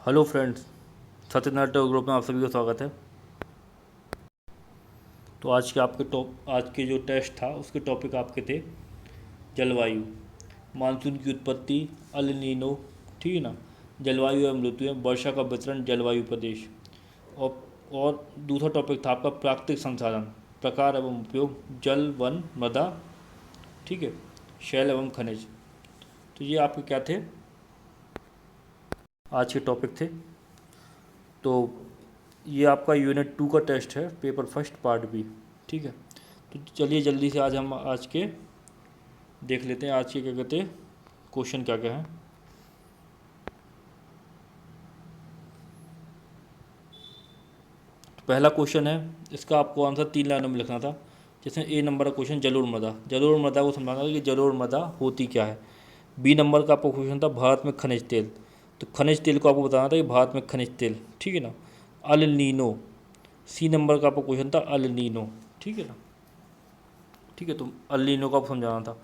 Hello friends, Satyanarayan tech group में आप सभी का स्वागत है। तो आज के जो टेस्ट था उसके टॉपिक आपके थे जलवायु, मानसून की उत्पत्ति, अल नीनो, ठीक है ना, जलवायु एवं ऋतुएं, वर्षा का वितरण, जलवायु प्रदेश। और दूसरा टॉपिक था आपका प्राकृतिक संसाधन, प्रकार एवं उपयोग, जल, वन, मृदा, ठीक है, शैल एवं खनिज। तो ये आपके क्या थे, आज के टॉपिक थे। तो ये आपका यूनिट 2 का टेस्ट है, पेपर फर्स्ट पार्ट बी, ठीक है। तो चलिए जल्दी से आज हम आज के देख लेते हैं, आज के क्या कहते हैं क्वेश्चन क्या क्या हैं। पहला क्वेश्चन है, इसका आपको आंसर 3 लाइनों में लिखना था। जैसे ए नंबर का क्वेश्चन जलोढ़ मृदा, जलोढ़ मृदा को समझाना था कि जलोढ़ मृदा होती क्या है। बी नंबर का आपका क्वेश्चन था भारत में खनिज तेल, तो खनिज तेल को आपको बताना था कि भारत में खनिज तेल, ठीक है ना। अल नीनो, सी नंबर का आपका क्वेश्चन था अल नीनो, ठीक है ना, ठीक है। तो अल नीनो का आपको समझाना था।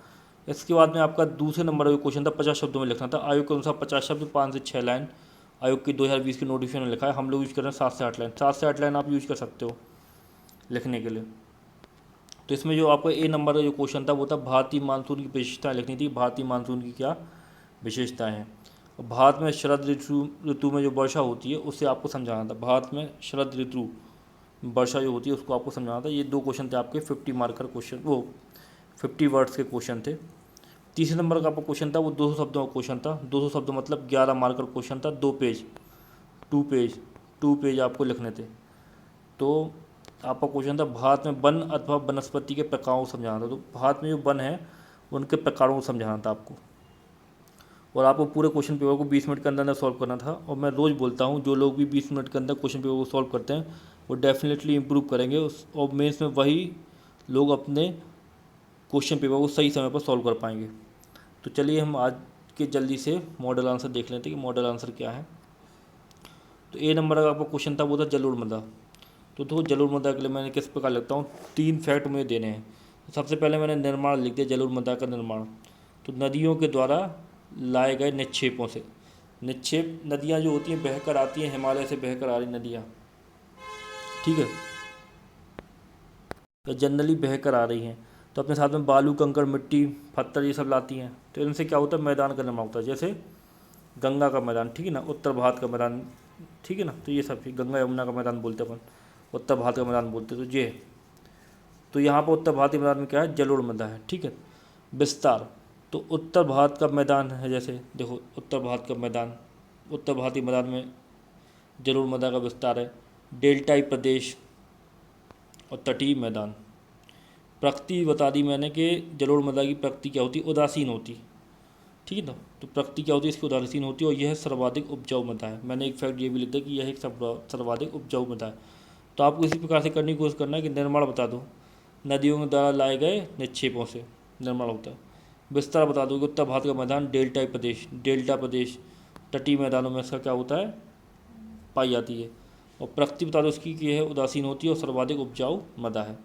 इसके बाद में आपका दूसरे नंबर का क्वेश्चन था 50 शब्दों में लिखना था। आयोग के अनुसार 50 शब्द 5 से 6 लाइन, आयोग की 2020 की नोटिफिकेशन में लिखा है। हम लोग यूज़ कर रहे हैं 7 से 8 लाइन, 7 से 8 लाइन आप यूज़ कर सकते हो लिखने के लिए। तो इसमें जो आपका ए नंबर का जो क्वेश्चन था वो था भारतीय मानसून की विशेषताएं लिखनी थी। भारतीय मानसून की क्या विशेषताएं हैं। और भारत में शरद ऋतु में जो वर्षा होती है उससे आपको समझाना था। भारत में शरद ऋतु वर्षा जो होती है उसको आपको समझाना था। ये 2 क्वेश्चन थे आपके 50 मार्कर क्वेश्चन, वो 50 वर्ड्स के क्वेश्चन थे। तीसरे नंबर का आपका क्वेश्चन था वो 200 शब्दों का क्वेश्चन था। 200 शब्द मतलब 11 मार्कर क्वेश्चन था, 2 पेज, 2 पेज आपको लिखने थे। तो आपका क्वेश्चन था भारत में वन अथवा वनस्पति के प्रकारों को समझाना था। तो भारत में जो वन है उनके प्रकारों को समझाना था आपको। और आपको पूरे क्वेश्चन पेपर को 20 मिनट के अंदर सॉल्व करना था। और मैं रोज़ बोलता हूँ जो लोग भी 20 मिनट के अंदर क्वेश्चन पेपर को सॉल्व करते हैं वो डेफिनेटली इंप्रूव करेंगे और मेंस में वही लोग अपने क्वेश्चन पेपर को सही समय पर सॉल्व कर पाएंगे। तो चलिए हम आज के जल्दी से मॉडल आंसर देख लेते हैं कि मॉडल आंसर क्या है। तो ए नंबर का आपका क्वेश्चन था वो था जलोढ़ मृदा। तो जलोढ़ मृदा के लिए मैंने किस प्रकार लिखता हूँ, 3 फैक्ट मुझे देने हैं। तो सबसे पहले मैंने निर्माण लिख दिया, जलोढ़ मृदा का निर्माण। तो नदियों के द्वारा लाए गए निक्षेपों से, निक्षेप नदियाँ जो होती हैं बहकर आती हैं, हिमालय से बहकर आ रही नदियाँ, ठीक है, तो जनरली बहकर आ रही हैं। तो अपने साथ में बालू, कंकड़, मिट्टी, पत्थर ये सब लाती हैं। तो इनसे क्या होता है, मैदान का निर्माण होता है। जैसे गंगा का मैदान, ठीक है ना, उत्तर भारत का मैदान, ठीक है ना। तो ये सब चीज़, गंगा यमुना का मैदान बोलते हैं अपन, उत्तर भारत का मैदान बोलते हैं। तो ये, तो यहाँ पर उत्तर भारतीय मैदान में क्या है, जलोढ़ मृदा है, ठीक है। विस्तार, तो उत्तर भारत का मैदान है, जैसे देखो उत्तर भारत का मैदान, उत्तर भारतीय मैदान में जलोढ़ मृदा का विस्तार है। डेल्टाई प्रदेश और तटीय मैदान। प्रकृति बता दी मैंने कि जलोढ़ मृदा की प्रकृति क्या होती है, उदासीन होती, ठीक है ना। तो प्रकृति क्या होती है, इसकी उदासीन होती है और यह सर्वाधिक उपजाऊ मृदा है। मैंने एक फैक्ट ये भी लिख दिया कि यह एक सर्वाधिक उपजाऊ मृदा है। तो आपको इसी प्रकार से करने की कोशिश करना है कि निर्माण बता दो, नदियों के द्वारा लाए गए निक्षेपों से निर्माण होता है। विस्तार बता दो कि उत्तर भारत का मैदान डेल्टा प्रदेश, डेल्टा प्रदेश तटीय मैदानों में इसका क्या होता है, पाई जाती है। और प्रकृति बता दो इसकी कि यह उदासीन होती है और सर्वाधिक उपजाऊ मृदा है।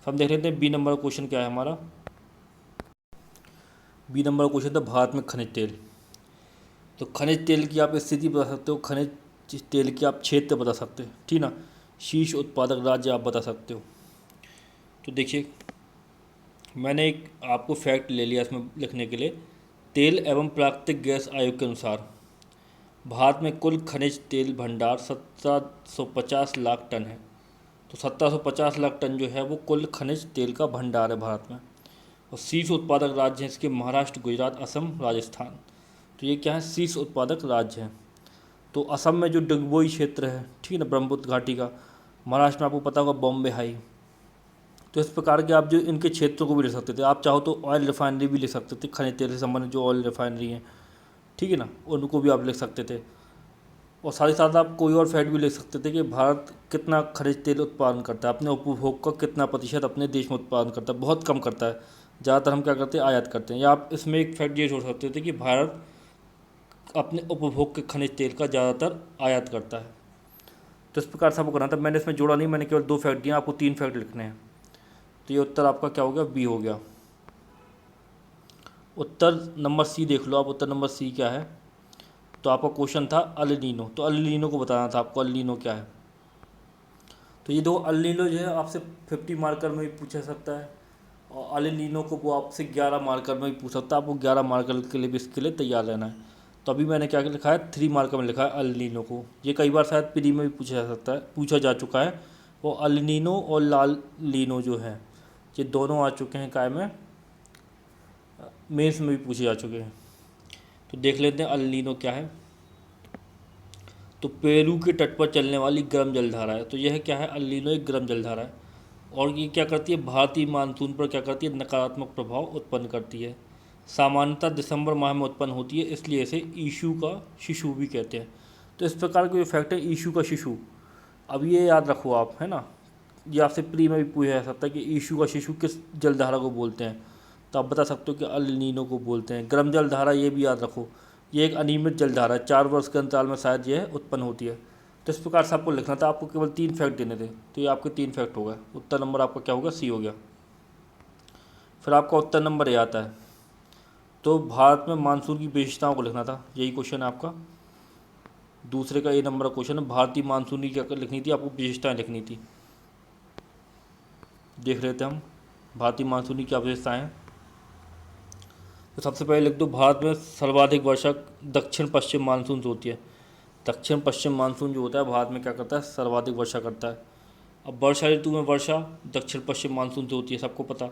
हम देख लेते हैं बी नंबर का क्वेश्चन क्या है हमारा। बी नंबर का क्वेश्चन था भारत में खनिज तेल। तो खनिज तेल की आप स्थिति बता सकते हो, खनिज तेल की आप क्षेत्र बता सकते हो, ठीक ना। शीर्ष उत्पादक राज्य आप बता सकते हो। तो देखिए मैंने एक आपको फैक्ट ले लिया इसमें लिखने के लिए। तेल एवं प्राकृतिक गैस आयोग के अनुसार भारत में कुल खनिज तेल भंडार 1750 लाख टन है। तो 1750 लाख टन जो है वो कुल खनिज तेल का भंडार है भारत में। और शीर्ष उत्पादक राज्य हैं इसके महाराष्ट्र, गुजरात, असम, राजस्थान। तो ये क्या है, शीर्ष उत्पादक राज्य हैं। तो असम में जो डंगबोई क्षेत्र है, ठीक है ना, ब्रह्मपुत्र घाटी का। महाराष्ट्र में आपको पता होगा बॉम्बे हाई। तो इस प्रकार के आप जो इनके क्षेत्रों को भी ले सकते थे। आप चाहो तो ऑयल रिफाइनरी भी ले सकते थे, खनिज तेल से संबंधित जो ऑयल रिफाइनरी हैं, ठीक है ना, उनको भी आप लिख सकते थे। और साथ ही साथ आप कोई और फैक्ट भी लिख सकते थे कि भारत कितना खनिज तेल उत्पादन करता है, अपने उपभोग का कितना प्रतिशत अपने देश में उत्पादन करता है, बहुत कम करता है। ज़्यादातर हम क्या करते हैं, आयात करते हैं। या आप इसमें एक फैक्ट ये जोड़ सकते थे कि भारत अपने उपभोग के खनिज तेल का ज़्यादातर आयात करता है। तो इस प्रकार से आपको करना था। मैंने इसमें जोड़ा नहीं, मैंने केवल 2 फैक्ट दिए, आपको 3 फैक्ट लिखने हैं। तो ये उत्तर आपका क्या हो गया, बी हो गया। उत्तर नंबर सी देख लो आप, उत्तर नंबर सी क्या है। तो आपका क्वेश्चन था अल नीनो, तो अल नीनो को बताना था आपको अल नीनो क्या है। तो ये दो अल नीनो जो है आपसे 50 मार्कर में भी पूछा सकता है, और अल नीनो को वो आपसे 11 मार्कर में भी पूछ सकता है। आपको 11 मार्कर के लिए भी इसके लिए तैयार रहना है। तो अभी मैंने क्या लिखा है, 3 मार्कर में लिखा है अल नीनो को। ये कई बार शायद प्री में भी पूछा जा सकता है, पूछा जा चुका है। वो अल नीनो और लाल लीनो जो है, ये दोनों आ चुके हैं काय में, मेंस में भी पूछे जा चुके हैं। तो देख लेते हैं अल नीनो क्या है। तो पेरू के तट पर चलने वाली गर्म जलधारा है। तो यह क्या है, अल नीनो एक गर्म जलधारा है, और ये क्या करती है, भारतीय मानसून पर क्या करती है, नकारात्मक प्रभाव उत्पन्न करती है। सामान्यतः दिसंबर माह में उत्पन्न होती है, इसलिए इसे ईशू का शिशु भी कहते हैं। तो इस प्रकार के जो फैक्ट है ईशू का शिशु, अब ये याद रखो आप, है ना, ये आपसे प्री में भी पूछा जा सकता है कि ईशू का शिशु किस जलधारा को बोलते हैं। तो आप बता सकते हो कि अल नीनो को बोलते हैं। गर्म जलधारा ये भी याद रखो, ये एक अनियमित जलधारा है, 4 वर्ष के अंतराल में शायद यह उत्पन्न होती है। तो इस प्रकार से आपको लिखना था, आपको केवल 3 फैक्ट देने थे, तो ये आपके 3 फैक्ट हो गए। उत्तर नंबर आपका क्या होगा, सी हो गया। फिर आपका उत्तर नंबर ये आता है, तो भारत में मानसून की विशेषताओं को लिखना था, यही क्वेश्चन है आपका। दूसरे का ए नंबर का क्वेश्चन है, भारतीय मानसून की क्या लिखनी थी, आपको विशेषताएँ लिखनी थी। देख लेते हैं हम भारतीय मानसून की क्या विशेषताएँ हैं। तो सबसे पहले लिख दो, भारत में सर्वाधिक वर्षा दक्षिण पश्चिम मानसून से होती है। दक्षिण पश्चिम मानसून जो होता है भारत में क्या करता है, सर्वाधिक वर्षा करता है। अब वर्षा ऋतु में वर्षा दक्षिण पश्चिम मानसून से होती है, सबको पता।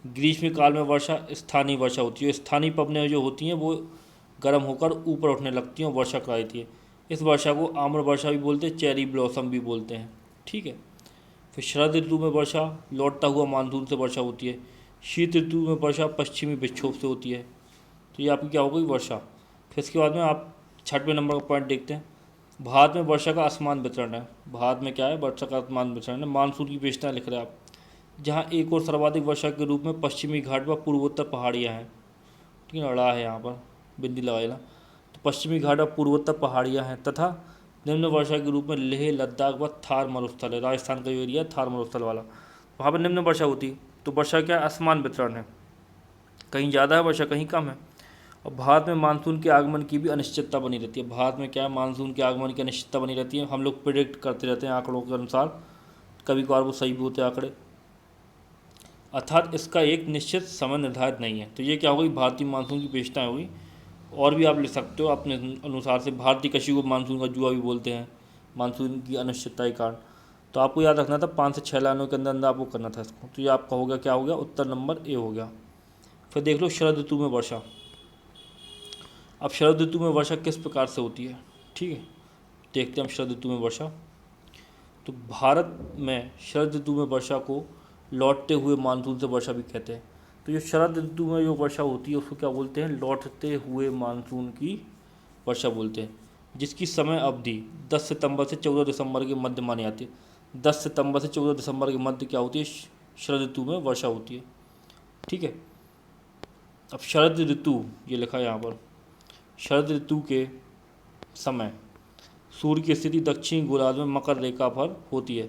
ग्रीष्म काल में वर्षा स्थानीय वर्षा होती है। स्थानीय पवनें जो होती हैं वो गर्म होकर ऊपर उठने लगती हैं और वर्षा करा देती है। इस वर्षा को आम्र वर्षा भी बोलते हैं, चेरी ब्लॉसम भी बोलते हैं, ठीक है। फिर शरद ऋतु में वर्षा लौटता हुआ मानसून से वर्षा होती है। शीत ऋतु में वर्षा पश्चिमी विक्षोभ से होती है। तो ये आपकी क्या हो गई, वर्षा। फिर इसके बाद में आप 6वें नंबर का पॉइंट देखते हैं, भारत में वर्षा का असमान वितरण है। भारत में क्या है, वर्षा का असमान वितरण है। मानसून की विशेषताएं लिख रहे हैं आप, जहाँ एक और सर्वाधिक वर्षा के रूप में पश्चिमी घाट व पूर्वोत्तर पहाड़ियाँ हैं, ठीक है, अड़ा है यहाँ पर बिंदी लगाई ना। तो पश्चिमी घाट व पूर्वोत्तर पहाड़ियाँ हैं, तथा निम्न वर्षा के रूप में लेह लद्दाख व थार मरुस्थल है। राजस्थान का जो एरिया है थार मरुस्थल वाला, वहाँ पर निम्न वर्षा होती है। तो वर्षा क्या है, असमान वितरण है, कहीं ज़्यादा है वर्षा, कहीं कम है। और भारत में मानसून के आगमन की भी अनिश्चितता बनी रहती है। भारत में क्या है, मानसून के आगमन की अनिश्चितता बनी रहती है। हम लोग प्रिडिक्ट करते रहते हैं आंकड़ों के अनुसार, कभी कभार वो सही भी होते हैं आंकड़े, अर्थात इसका एक निश्चित समय निर्धारित नहीं है। तो ये क्या होगी, भारतीय मानसून की विशेषताएं होगी। और भी आप लिख सकते हो अपने अनुसार से, भारतीय कृषि को मानसून का जुआ भी बोलते हैं, मानसून की अनिश्चितता के कारण। तो आपको याद रखना था, 5 से 6 लाइनों के अंदर अंदर आपको करना था इसको। तो ये आपका हो गया, क्या हो गया, उत्तर नंबर ए हो गया। फिर देख लो शरद ऋतु में वर्षा। अब शरद ऋतु में वर्षा किस प्रकार से होती है, ठीक है, देखते हैं हम शरद ऋतु में वर्षा। तो भारत में शरद ऋतु में वर्षा को लौटते हुए मानसून से वर्षा भी कहते हैं। तो जो शरद ऋतु में जो वर्षा होती है उसको क्या बोलते हैं, लौटते हुए मानसून की वर्षा बोलते हैं, जिसकी समय अवधि 10 सितंबर से 14 दिसंबर के मध्य मानी जाती है। 10 सितंबर से 14 दिसंबर के मध्य क्या होती है, शरद ऋतु में वर्षा होती है, ठीक है। अब शरद ऋतु ये लिखा है यहाँ पर, शरद ऋतु के समय सूर्य की स्थिति दक्षिणी गोलार्ध में मकर रेखा पर होती है।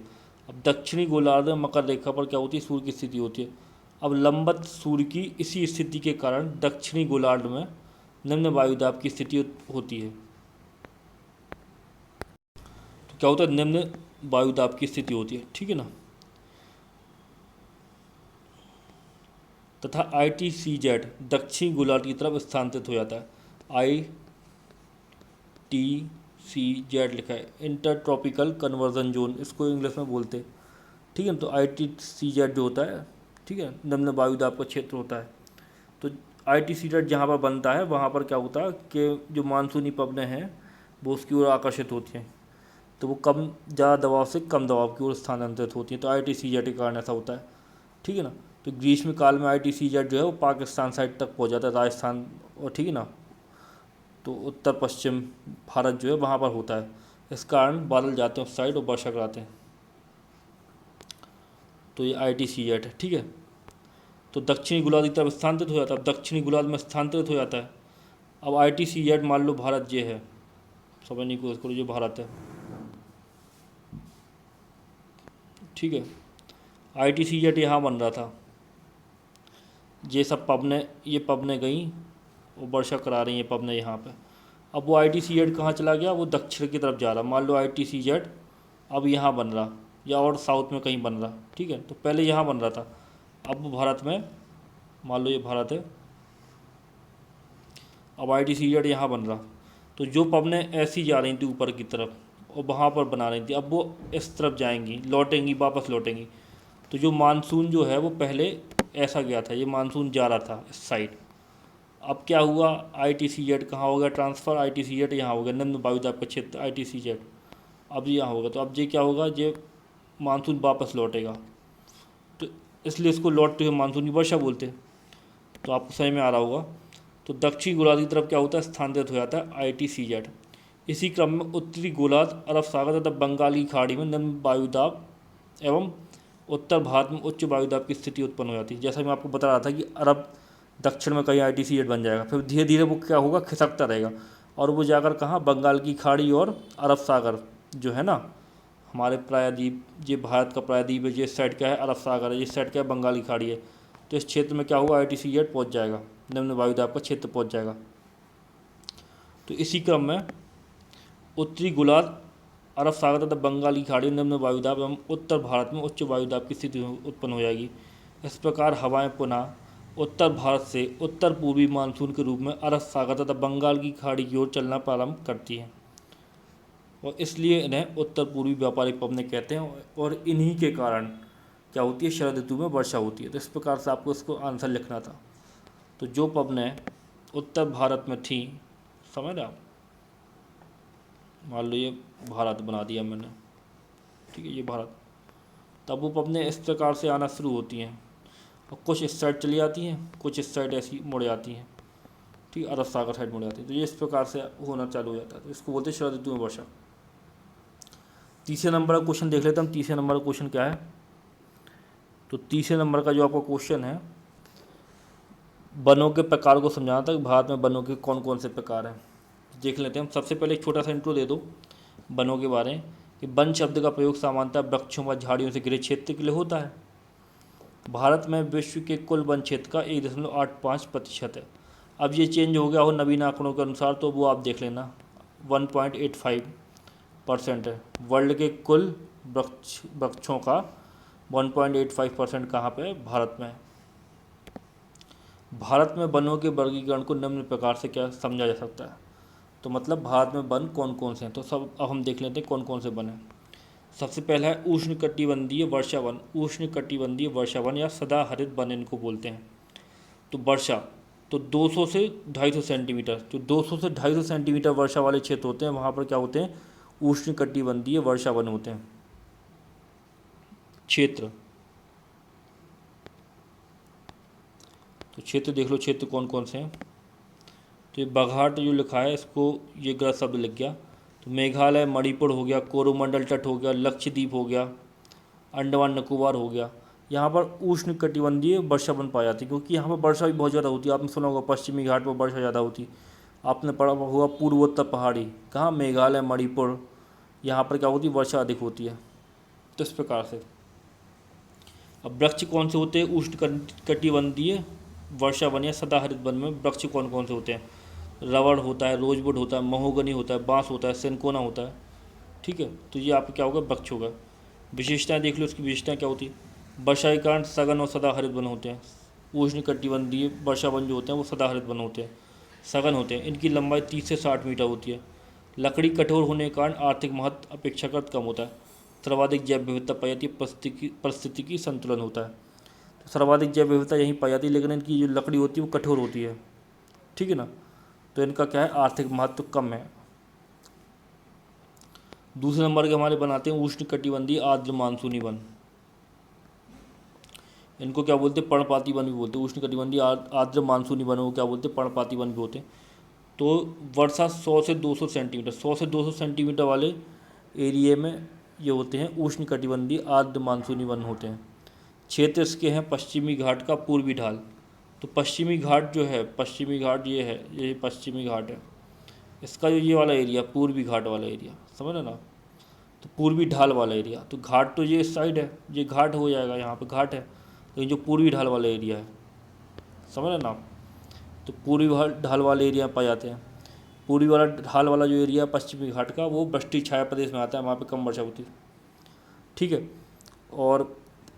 अब दक्षिणी गोलार्ध में मकर रेखा पर क्या होती है, सूर्य की स्थिति होती है। अब लंबवत सूर्य की इसी स्थिति के कारण दक्षिणी गोलार्ध में निम्न वायुदाब की स्थिति होती है। तो क्या होता है, निम्न वायुदाब की स्थिति होती है, ठीक है ना। तथा ITCZ दक्षिणी गोलार्ध की तरफ स्थानांतरित हो जाता है। ITCZ लिखा है, इंटर ट्रॉपिकल कन्वर्जन जोन, इसको इंग्लिश में बोलते हैं, ठीक है। तो ITCZ जो होता है, ठीक है, निम्न वायुदाब का क्षेत्र होता है। तो ITCZ जहाँ पर बनता है वहाँ पर क्या होता है कि जो मानसूनी पवनें हैं वो उसकी ओर आकर्षित होती हैं, तो वो कम ज़्यादा दबाव से कम दबाव की ओर स्थानांतरित होती हैं। तो ITCZ के कारण ऐसा होता है, ठीक है ना। तो ग्रीष्म काल में ITCZ जो है वो पाकिस्तान साइड तक पहुँच जाता है, राजस्थान और, ठीक है ना, तो उत्तर पश्चिम भारत जो है वहाँ पर होता है। इस कारण बादल जाते हैं उस साइड और वर्षा कराते हैं। तो ये ITCZ है, ठीक है। तो दक्षिणी गोलार्ध की तरफ स्थानांतरित हो जाता है, दक्षिणी गोलार्ध में स्थानांतरित हो जाता है। अब ITCZ मान लो भारत ये है, समझने की कोशिश करो, जो भारत है, ठीक है। ITCZ यहाँ बन रहा था, ये सब पवनें, ये पवनें गई और वर्षा करा रही हैं पवनें यहाँ पे। अब वो ITCZ कहाँ चला गया, वो दक्षिण की तरफ जा रहा। मान लो ITCZ अब यहाँ बन रहा या और साउथ में कहीं बन रहा, ठीक है। तो पहले यहाँ बन रहा था, अब वो भारत में, मान लो ये भारत है, अब ITCZ यहाँ बन रहा। तो जो पवनें ऐसी जा रही थी ऊपर की तरफ और वहाँ पर बना रही थी, अब वो इस तरफ जाएंगी, लौटेंगी, वापस लौटेंगी। तो जो मानसून जो है वो पहले ऐसा गया था, ये मानसून जा रहा था इस साइड। अब क्या हुआ, ITCZ कहाँ हो गया ट्रांसफ़र, ITCZ यहाँ हो गया, निम्न वायुदाब का क्षेत्र ITCZ, अब ये यहाँ होगा। तो अब ये क्या होगा, ये मानसून वापस लौटेगा, तो इसलिए इसको लौटते हुए मानसून की वर्षा बोलते हैं। तो आपको समझ में आ रहा होगा। तो दक्षिणी गोलार्ध की तरफ क्या होता है, स्थानांतरित हो जाता है ITCZ। इसी क्रम में उत्तरी गोलार्ध, अरब सागर तथा बंगाल की खाड़ी में निम्न वायुदाब एवं उत्तर भारत में उच्च वायुदाब की स्थिति उत्पन्न हो जाती है। जैसा मैं आपको बता रहा था कि अरब दक्षिण में कहीं ITCZ बन जाएगा, फिर धीरे धीरे वो क्या होगा, खिसकता रहेगा, और वो जाकर कहाँ, बंगाल की खाड़ी और अरब सागर जो है ना, हमारे प्रायद्वीप, ये भारत का प्रायद्वीप है, ये साइड क्या है, अरब सागर है, ये साइड क्या है, बंगाल की खाड़ी है। तो इस क्षेत्र में क्या होगा, ITCZ पहुँच जाएगा, निम्न वायुदाब का क्षेत्र पहुँच जाएगा। तो इसी क्रम में उत्तरी गोलार्ध, अरब सागर तथा बंगाल की खाड़ी, निम्न वायुदाब एवं उत्तर भारत में उच्च वायुदाब की स्थिति उत्पन्न हो जाएगी। इस प्रकार हवाएं पुनः उत्तर भारत से उत्तर पूर्वी मानसून के रूप में अरब सागर तथा बंगाल की खाड़ी की ओर चलना प्रारंभ करती हैं, और इसलिए इन्हें उत्तर पूर्वी व्यापारिक पवनें कहते हैं। और इन्हीं के कारण क्या होती है, शरद ऋतु में वर्षा होती है। तो इस प्रकार से आपको इसको आंसर लिखना था। तो जो पवनें उत्तर भारत में थी, समझ रहे आप, मान लो ये भारत बना दिया मैंने, ठीक है, ये भारत, तब वो पवनें इस प्रकार से आना शुरू होती हैं, और कुछ इस साइड चली जाती हैं, कुछ इस साइड ऐसी मुड़ जाती हैं, ठीक है, अरब सागर साइड मुड़ जाती है। तो ये इस प्रकार से होना चालू हो जाता है। तो इसको बोलते हैं शरद ऋतु में वर्षा। तीसरे नंबर का क्वेश्चन देख लेते हैं हम। तीसरे नंबर का क्वेश्चन क्या है, तो तीसरे नंबर का जो आपका क्वेश्चन है, वनों के प्रकार को समझाना था कि भारत में वनों के कौन कौन से प्रकार हैं। देख लेते हैं हम। सबसे पहले एक छोटा सा इंट्रो दे दो वनों के बारे में, कि वन शब्द का प्रयोग सामान्यतः वृक्षों व झाड़ियों से घिरे क्षेत्र के लिए होता है। भारत में विश्व के कुल वन क्षेत्र का 1.85% है। अब ये चेंज हो गया हो नवीन आंकड़ों के अनुसार, तो वो आप देख लेना, 1.85% है। वर्ल्ड के कुल वृक्षों का 1.85% कहाँ पे है, भारत में है। भारत में वनों के वर्गीकरण को निम्न प्रकार से क्या समझा जा सकता है। तो मतलब भारत में वन कौन कौन से हैं, तो सब अब हम देख लेते हैं कौन कौन से वन हैं। सबसे पहला है उष्णकटिबंधीय वर्षा वन। उष्णकटिबंधीय वर्षा वन या सदाहरित वन इनको बोलते हैं। तो वर्षा, तो 200 से 250 सेंटीमीटर, जो 200 से 250 सेंटीमीटर वर्षा वाले क्षेत्र होते हैं, वहाँ पर क्या होते हैं, उष्णकटिबंधीय वर्षा वन होते हैं क्षेत्र। तो क्षेत्र देख लो, क्षेत्र कौन कौन से हैं। तो ये बघाट जो लिखा है, इसको ये गलत शब्द लिख गया। तो मेघालय, मणिपुर हो गया, कोरोमंडल तट हो गया, लक्षद्वीप हो गया, अंडमान निकोबार हो गया। यहाँ पर उष्णकटिबंधीय वर्षा वन पाई जाती है, क्योंकि यहाँ पर वर्षा भी बहुत ज़्यादा होती है। आपने सुना होगा पश्चिमी घाट पर वर्षा ज़्यादा होती है। आपने पढ़ा हुआ पूर्वोत्तर पहाड़ी, कहाँ, मेघालय, मणिपुर, यहाँ पर क्या होती है, वर्षा अधिक होती है। तो इस प्रकार से अब वृक्ष कौन से होते हैं उष्णकटिबंधीय वर्षा वन या सदाहरित वन में, वृक्ष कौन कौन से होते हैं। रबड़ होता है, रोजवुड होता है, महोगनी होता है, बांस होता है, सिनकोना होता है, ठीक है। तो ये आपका क्या होगा, वृक्ष होगा। विशेषताएं देख लो, इसकी विशेषताएं क्या होती है। वर्षा के कारण सघन और सदाहरित वन होते हैं। उष्णकटिबंधीय वर्षा वन जो होते हैं वो सदाहरित वन होते हैं, सघन होते हैं। इनकी लंबाई 30 से 60 मीटर होती है। लकड़ी कठोर होने के कारण आर्थिक महत्व अपेक्षाकृत कम होता है। सर्वाधिक जैव विविधता पाई जाती है, परिस्थितिकी संतुलन होता है। तो सर्वाधिक जैव विविधता यहीं पाई जाती है, लेकिन इनकी जो लकड़ी होती है वो कठोर होती है, ठीक है ना। तो इनका क्या है, आर्थिक महत्व कम है। दूसरे नंबर के हमारे बनाते हैं उष्णकटिबंधीय आर्द्र मानसूनी वन। इनको क्या बोलते हैं, पर्णपाती वन भी बोलते हैं। उष्णकटिबंधीय आर्द्र मानसूनी वन को क्या बोलते हैं, पर्णपाती वन भी होते हैं। तो वर्षा 100 से 200 सेंटीमीटर, 100 से 200 सेंटीमीटर वाले एरिए में ये होते हैं उष्णकटिबंधीय आर्द्र मानसूनी वन होते हैं। क्षेत्र इसके हैं पश्चिमी घाट का पूर्वी ढाल। तो पश्चिमी घाट जो है, पश्चिमी घाट ये है, ये पश्चिमी घाट है, इसका जो ये वाला एरिया, पूर्वी घाट वाला एरिया, समझ रहे ना। तो पूर्वी ढाल वाला एरिया, तो घाट तो ये इस साइड है, ये घाट हो जाएगा, यहाँ पे घाट है, लेकिन जो पूर्वी ढाल वाला एरिया है, समझ रहे ना आप। तो पूर्वी ढाल वाले एरिया में पाए जाते हैं। पूर्वी वाला ढाल वाला जो एरिया है पश्चिमी घाट का, वो वृष्टि छाया प्रदेश में आता है, वहाँ पे कम वर्षा होती है। ठीक है, और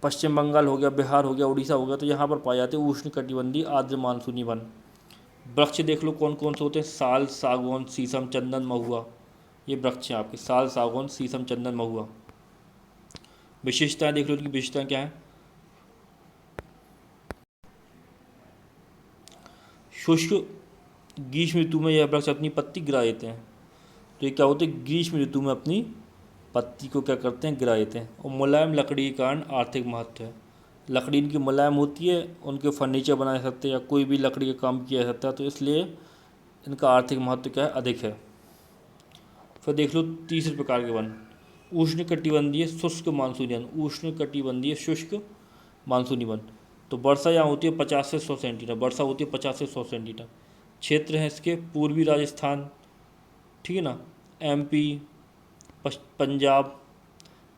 पश्चिम बंगाल हो गया, बिहार हो गया, उड़ीसा हो गया, तो यहाँ पर पाए जाते हैं उष्णकटिबंधीय आर्द्र मानसूनी वन। वृक्ष देख लो कौन कौन से होते हैं, साल, सागौन, शीशम, चंदन, महुआ, ये वृक्ष हैं आपके, साल, सागौन, शीशम, चंदन, महुआ। विशेषताएं देख लो, इनकी विशेषताएं क्या है। शुष्क ग्रीष्म ऋतु में यह वृक्ष अपनी पत्ती गिरा देते हैं। तो ये क्या होते हैं, ग्रीष्म ऋतु में अपनी पत्ती को क्या करते हैं, गिरा देते हैं। और मुलायम लकड़ी के कारण आर्थिक महत्व है। लकड़ी इनकी मुलायम होती है, उनके फर्नीचर बनाए जा सकते हैं या कोई भी लकड़ी का काम किया जा सकता है, तो इसलिए इनका आर्थिक महत्व क्या है, अधिक है। फिर देख लो तीसरे प्रकार के वन, उष्णकटिबंधीय शुष्क मानसूनी वन। उष्णकटिबंधीय शुष्क मानसूनी वन, तो वर्षा यहाँ होती है 50 से 100 सेंटीमीटर, वर्षा होती है 50 से 100 सेंटीमीटर। क्षेत्र हैं इसके पूर्वी राजस्थान, ठीक है ना, एमपी, पंजाब।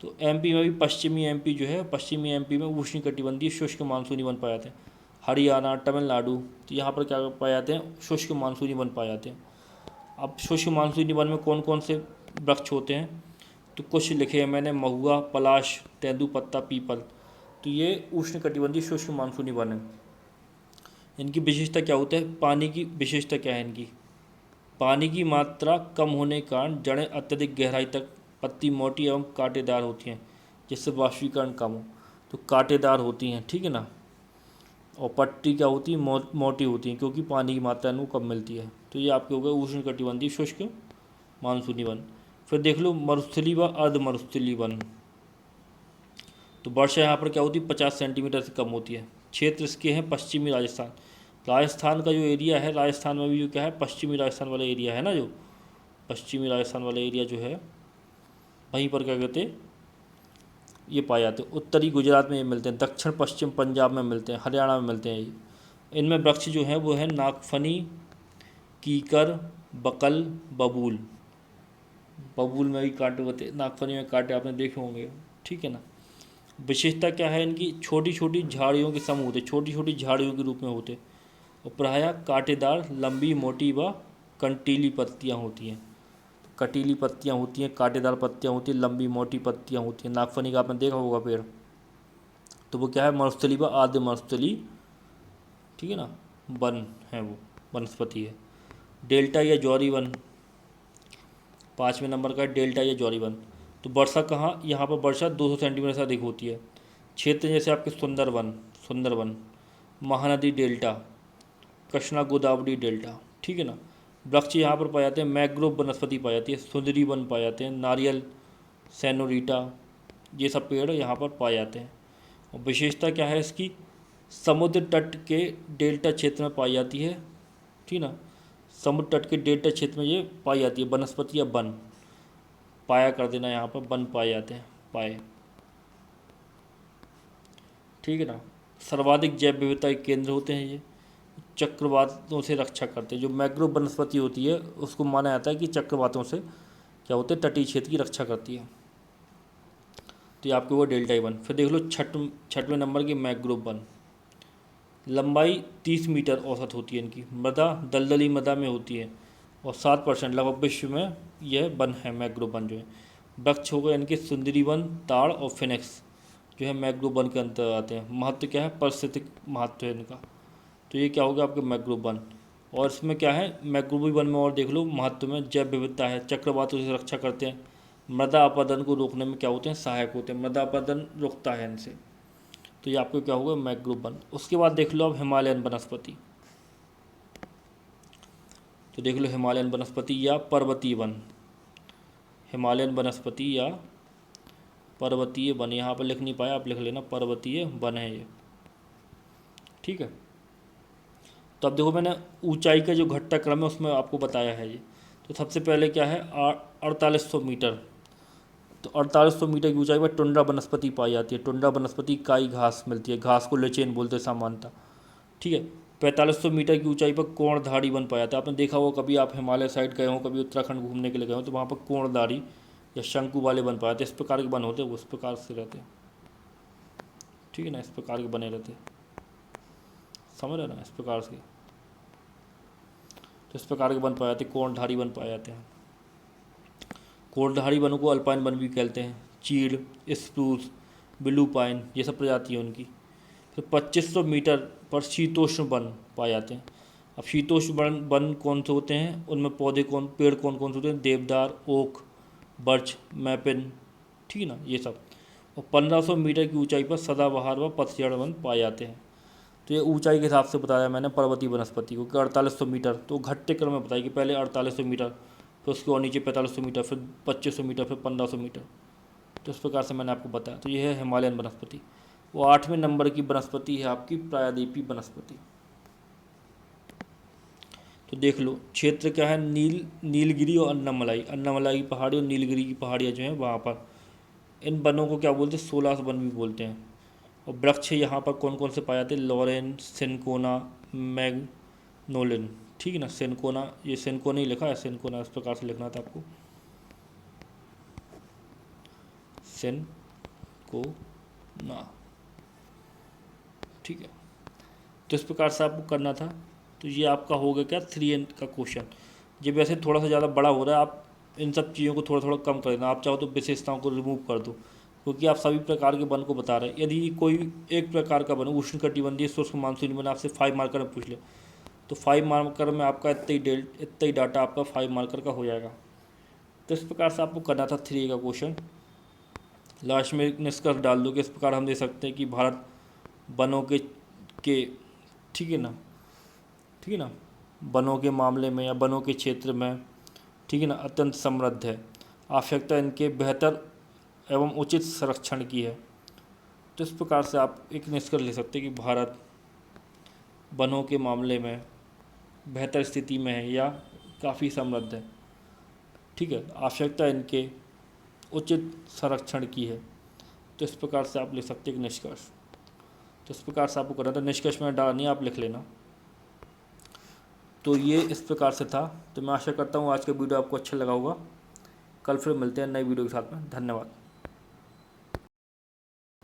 तो एमपी में भी पश्चिमी एमपी जो है, पश्चिमी एमपी में उष्णकटिबंधीय शुष्क मानसूनी वन पाए जाते हैं। हरियाणा, तमिलनाडु, तो यहाँ पर क्या पाए जाते हैं, शुष्क मानसूनी वन पाए जाते हैं। अब शुष्क मानसूनी वन में कौन कौन से वृक्ष होते हैं, तो कुछ लिखे हैं मैंने, महुआ, पलाश, तेंदुपत्ता, पीपल। तो ये उष्णकटिबंधीय शुष्क मानसूनी वन है। इनकी विशेषता क्या होता है, पानी की विशेषता क्या है इनकी, पानी की मात्रा कम होने के कारण जड़ें अत्यधिक गहराई तक, पत्ती मोटी एवं कांटेदार होती हैं, जिससे वाष्पीकरण कम हो। तो कांटेदार होती हैं, ठीक है ना, और पत्ती क्या होती है, मोटी होती हैं, क्योंकि पानी की मात्रा इनको कम मिलती है। तो ये आपके हो गए उष्णकटिबंधीय शुष्क मानसूनी वन। फिर देख लो मरुस्थलीय व अर्ध मरुस्थलीय वन। तो वर्षा यहाँ पर क्या होती है, 50 सेंटीमीटर से कम होती है। क्षेत्र इसके हैं पश्चिमी राजस्थान। राजस्थान का जो एरिया है, राजस्थान में भी जो क्या है, पश्चिमी राजस्थान वाला एरिया है ना, जो पश्चिमी राजस्थान वाला एरिया जो है, वहीं पर क्या कहते हैं, ये पाए जाते हैं। उत्तरी गुजरात में ये मिलते हैं, दक्षिण पश्चिम पंजाब में मिलते हैं, हरियाणा में मिलते हैं ये। इनमें वृक्ष जो है वो है नागफनी, कीकर, बकल, बबूल। बबूल में भी कांटे होते हैं, नागफनी में कांटे आपने देखे होंगे, ठीक है ना। विशेषता क्या है इनकी, छोटी छोटी झाड़ियों के समूह होते, छोटी छोटी झाड़ियों के रूप में होते, और प्रायः कांटेदार, लंबी, मोटी व कंटीली पत्तियाँ होती हैं। कटीली पत्तियाँ होती हैं, कांटेदार पत्तियाँ होती हैं, लंबी मोटी पत्तियाँ होती हैं। नागफनी का आपने देखा होगा पेड़, तो वो क्या है, मरुस्थली व आद्य मरुस्थली, ठीक है ना, वन है, वो वनस्पति है। डेल्टा या जौहरी वन, 5वें नंबर का डेल्टा या जौहरी वन। तो वर्षा कहाँ, यहाँ पर वर्षा 200 सेंटीमीटर से अधिक होती है। क्षेत्र जैसे आपके सुंदरवन, महानदी डेल्टा, कृष्णा गोदावरी डेल्टा, ठीक है ना। वृक्ष यहाँ पर पाए जाते हैं, मैग्रोव वनस्पति पाई जाती है, सुंदरी वन पाए जाते हैं, नारियल, सैनोरीटा, ये सब पेड़ यहाँ पर पाए जाते हैं। और विशेषता क्या है इसकी, समुद्र तट के डेल्टा क्षेत्र में पाई जाती है, ठीक ना, समुद्र तट के डेल्टा क्षेत्र में ये पाई जाती है वनस्पति या वन, पाया कर देना, यहाँ पर वन पाए जाते हैं, पाए, ठीक है ना। सर्वाधिक जैव विविधता के केंद्र होते हैं ये, चक्रवातों से रक्षा करते हैं। जो मैग्रोव वनस्पति होती है उसको माना जाता है कि चक्रवातों से क्या होते हैं, तटीय क्षेत्र की रक्षा करती है। तो ये आपके वो डेल्टा वन। फिर देख लो छठवें नंबर की मैग्रोव वन, लंबाई 30 मीटर औसत होती है इनकी, मृदा दलदली मृदा में होती है, और 7% लगभग विश्व में यह वन है, मैग्रोव वन जो है। वृक्ष हो गए इनके सुंदरी वन, ताड़ और फिनिक्स, जो है मैग्रोव वन के अंतर्गत आते हैं। महत्व क्या है, पारिस्थितिक महत्व है इनका। तो ये क्या होगा आपके मैग्रोव वन। और इसमें क्या है, मैग्रोव वन में और देख लो महत्व में जैव विविधता है, चक्रवातों से रक्षा करते हैं, मृदा अपरदन को रोकने में क्या होते हैं, सहायक होते हैं, मृदा अपरदन रुकता है इनसे। तो ये आपको क्या होगा, मैग्रोव वन। उसके बाद देख लो अब हिमालयन वनस्पति। तो देख लो हिमालयन वनस्पति या पर्वतीय वन, हिमालयन वनस्पति या पर्वतीय वन, यहाँ पर लिख नहीं पाया, आप लिख लेना, पर्वतीय वन है ये, ठीक है। तो अब देखो मैंने ऊंचाई का जो घटता क्रम है उसमें आपको बताया है ये। तो सबसे पहले क्या है, 4800 मीटर, तो 4800 मीटर की ऊंचाई पर टुंड्रा वनस्पति पाई जाती है। टुंड्रा वनस्पति काई घास मिलती है, घास को लेचेन बोलते हैं सामान्यतः, ठीक है। 4500 मीटर की ऊंचाई पर कोणधारी वन पाया जाता है। आपने देखा होगा, कभी आप हिमालय साइड गए हो, कभी उत्तराखंड घूमने के लिए गए हो, तो वहाँ पर कोणधारी या शंकु वाले वन पाए जाते हैं। इस प्रकार के वन होते हैं, वो इस प्रकार से रहते हैं, ठीक है ना, इस प्रकार के बने रहते हैं, समझ रहे ना, इस प्रकार से। इस प्रकार के वन पाए जाते हैं, कोणधारी वन पाए जाते हैं। कोणधारी वनों को अल्पाइन वन भी कहते हैं। चीड़, स्प्रूस, ब्लू पाइन, ये सब प्रजाति है उनकी। फिर 2500 मीटर पर शीतोष्ण वन पाए जाते हैं। अब शीतोष्ण वन कौन से होते हैं, उनमें पेड़ कौन कौन से होते हैं, देवदार, ओक, बर्च, मैपिन, ठीक है ना, ये सब। और 1500 मीटर की ऊंचाई पर सदाबहार व पतझड़ वन पाए जाते हैं। तो ये ऊंचाई के हिसाब से बताया मैंने पर्वतीय वनस्पति को कि 4800 मीटर, तो घटते क्रम में बताया कि पहले 4800 मीटर, फिर उसके और नीचे 4500 मीटर, फिर 2500 मीटर, फिर 1500 मीटर। तो इस प्रकार से मैंने आपको बताया। तो ये है हिमालयन वनस्पति। वो 8वें नंबर की वनस्पति है आपकी प्रायद्वीपीय वनस्पति। तो देख लो क्षेत्र क्या है, नीलगिरी और अन्नामलाई, अन्नामलाई की पहाड़ी और नीलगिरी की पहाड़ियाँ जो हैं वहाँ पर। इन वनों को क्या बोलते हैं, 16 वन भी बोलते हैं। और वृक्ष यहाँ पर कौन कौन से पाए जाते हैं, लॉरेन, सिनकोना, मैग्नोलिन, ठीक है ना। सिनकोना, ये सिनकोना ही लिखा है, सिनकोना इस प्रकार से लिखना था आपको, सिनकोना, ठीक है। तो इस प्रकार से आपको करना था। तो ये आपका हो गया क्या 3N का क्वेश्चन। ये वैसे थोड़ा सा ज़्यादा बड़ा हो रहा है, आप इन सब चीज़ों को थोड़ा थोड़ा कम कर देना। आप चाहो तो विशेषताओं को रिमूव कर दो, क्योंकि आप सभी प्रकार के वन को बता रहे हैं। यदि कोई एक प्रकार का वन उष्णकटिबंधीय शुष्क मानसूनी वन आपसे 5 मार्कर में पूछ ले, तो 5 मार्कर में आपका इतना ही डाटा आपका 5 मार्कर का हो जाएगा। तो इस प्रकार से आपको करना था 3A का क्वेश्चन। लास्ट में एक निष्कर्ष डाल दो कि इस प्रकार हम दे सकते हैं कि भारत वनों के ठीक है ना, ठीक है ना, वनों के मामले में या वनों के क्षेत्र में, ठीक है ना, अत्यंत समृद्ध है। आवश्यकता इनके बेहतर एवं उचित संरक्षण की है। तो इस प्रकार से आप एक निष्कर्ष ले सकते हैं कि भारत वनों के मामले में बेहतर स्थिति में है या काफ़ी समृद्ध है, ठीक है। आवश्यकता इनके उचित संरक्षण की है। तो इस प्रकार से आप लिख सकते हैं एक निष्कर्ष। तो इस प्रकार से आपको करना था, निष्कर्ष में डालनी आप लिख लेना। तो ये इस प्रकार से था। तो मैं आशा करता हूँ आज का वीडियो आपको अच्छा लगा होगा। कल फिर मिलते हैं नई वीडियो के साथ में। धन्यवाद।